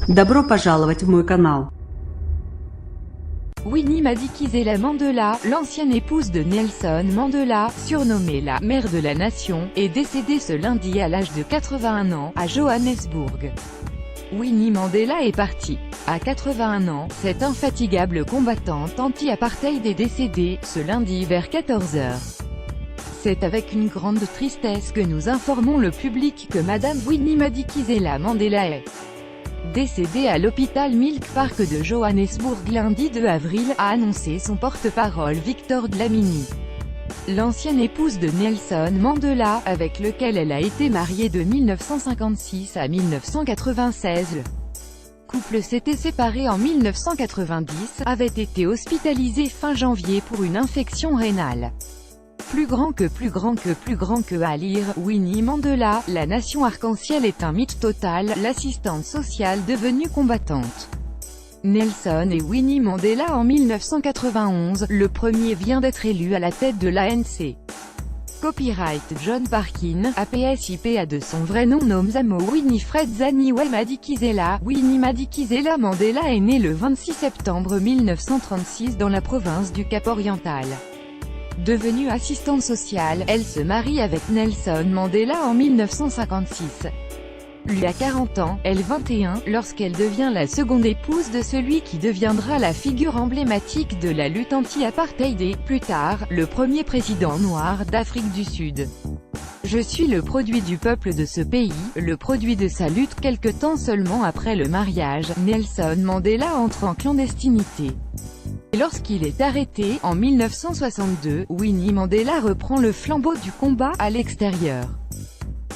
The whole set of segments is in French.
Добро пожаловать в мой канал. Winnie Madikizela Mandela, l'ancienne épouse de Nelson Mandela, surnommée la « mère de la nation », est décédée ce lundi à l'âge de 81 ans, à Johannesburg. Winnie Mandela est partie. À 81 ans, cette infatigable combattante anti-apartheid est décédée, ce lundi vers 14 h. C'est avec une grande tristesse que nous informons le public que Madame Winnie Madikizela Mandela est décédée à l'hôpital Milk Park de Johannesburg lundi 2 avril, a annoncé son porte-parole Victor Dlamini. L'ancienne épouse de Nelson Mandela, avec lequel elle a été mariée de 1956 à 1996, le couple s'était séparé en 1990, avait été hospitalisé fin janvier pour une infection rénale. Plus grand que à lire, Winnie Mandela, la nation arc-en-ciel est un mythe total, l'assistante sociale devenue combattante. Nelson et Winnie Mandela en 1991, le premier vient d'être élu à la tête de l'ANC. Copyright John Parkin, APSIPA de son vrai nom Nomzamo Winifred Zaniwe Madikizela. Winnie Madikizela Mandela est née le 26 septembre 1936 dans la province du Cap-Oriental. Devenue assistante sociale, elle se marie avec Nelson Mandela en 1956. Lui a 40 ans, elle 21, lorsqu'elle devient la seconde épouse de celui qui deviendra la figure emblématique de la lutte anti-apartheid et, plus tard, le premier président noir d'Afrique du Sud. Je suis le produit du peuple de ce pays, le produit de sa lutte. Quelque temps seulement après le mariage, Nelson Mandela entre en clandestinité. Lorsqu'il est arrêté, en 1962, Winnie Mandela reprend le flambeau du combat à l'extérieur.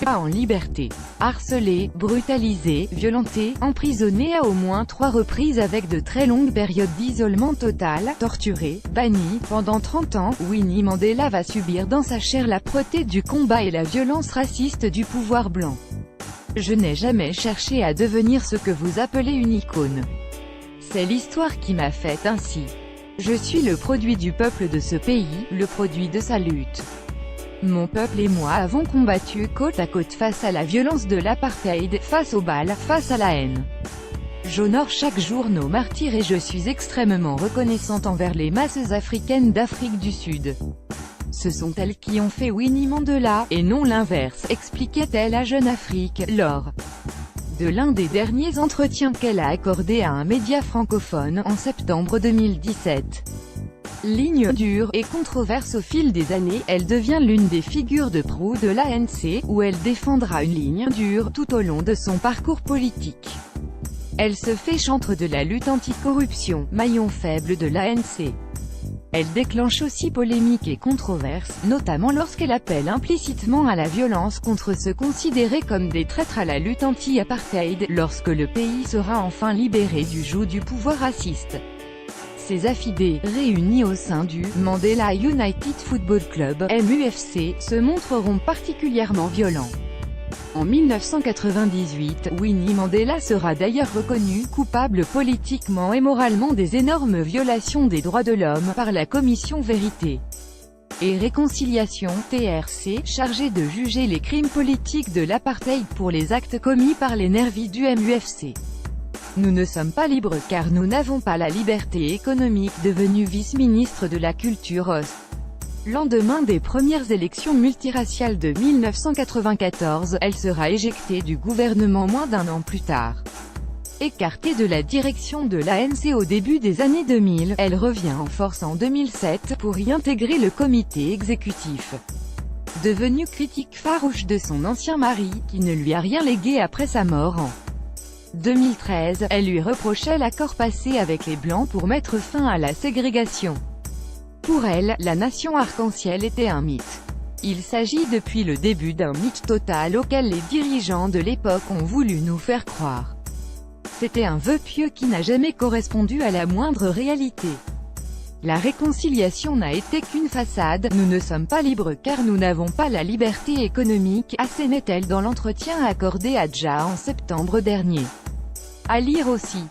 Pas en liberté. Harcelé, brutalisé, violenté, emprisonné à au moins 3 reprises avec de très longues périodes d'isolement total, torturé, banni, pendant 30 ans, Winnie Mandela va subir dans sa chair l'âpreté du combat et la violence raciste du pouvoir blanc. Je n'ai jamais cherché à devenir ce que vous appelez une icône. C'est l'histoire qui m'a fait ainsi. Je suis le produit du peuple de ce pays, le produit de sa lutte. Mon peuple et moi avons combattu côte à côte face à la violence de l'apartheid, face aux balles, face à la haine. J'honore chaque jour nos martyrs et je suis extrêmement reconnaissante envers les masses africaines d'Afrique du Sud. Ce sont elles qui ont fait Winnie Mandela, et non l'inverse, expliquait-elle à Jeune Afrique, lors de l'un des derniers entretiens qu'elle a accordé à un média francophone, en septembre 2017. Ligne dure et controverse au fil des années, elle devient l'une des figures de proue de l'ANC, où elle défendra une ligne dure tout au long de son parcours politique. Elle se fait chantre de la lutte anticorruption, maillon faible de l'ANC. Elle déclenche aussi polémiques et controverses, notamment lorsqu'elle appelle implicitement à la violence contre ceux considérés comme des traîtres à la lutte anti-apartheid, lorsque le pays sera enfin libéré du joug du pouvoir raciste. Ces affidés, réunis au sein du Mandela United Football Club, MUFC, se montreront particulièrement violents. En 1998, Winnie Mandela sera d'ailleurs reconnue coupable politiquement et moralement des énormes violations des droits de l'homme par la Commission Vérité et Réconciliation, TRC, chargée de juger les crimes politiques de l'apartheid pour les actes commis par les nervis du MUFC. Nous ne sommes pas libres car nous n'avons pas la liberté économique. Devenue vice-ministre de la Culture lendemain des premières élections multiraciales de 1994, elle sera éjectée du gouvernement moins d'un an plus tard. Écartée de la direction de l'ANC au début des années 2000, elle revient en force en 2007 pour y intégrer le comité exécutif. Devenue critique farouche de son ancien mari, qui ne lui a rien légué après sa mort en 2013, elle lui reprochait l'accord passé avec les Blancs pour mettre fin à la ségrégation. Pour elle, la nation arc-en-ciel était un mythe. Il s'agit depuis le début d'un mythe total auquel les dirigeants de l'époque ont voulu nous faire croire. C'était un vœu pieux qui n'a jamais correspondu à la moindre réalité. La réconciliation n'a été qu'une façade, nous ne sommes pas libres car nous n'avons pas la liberté économique, assénait-elle dans l'entretien accordé à JA en septembre dernier. À lire aussi.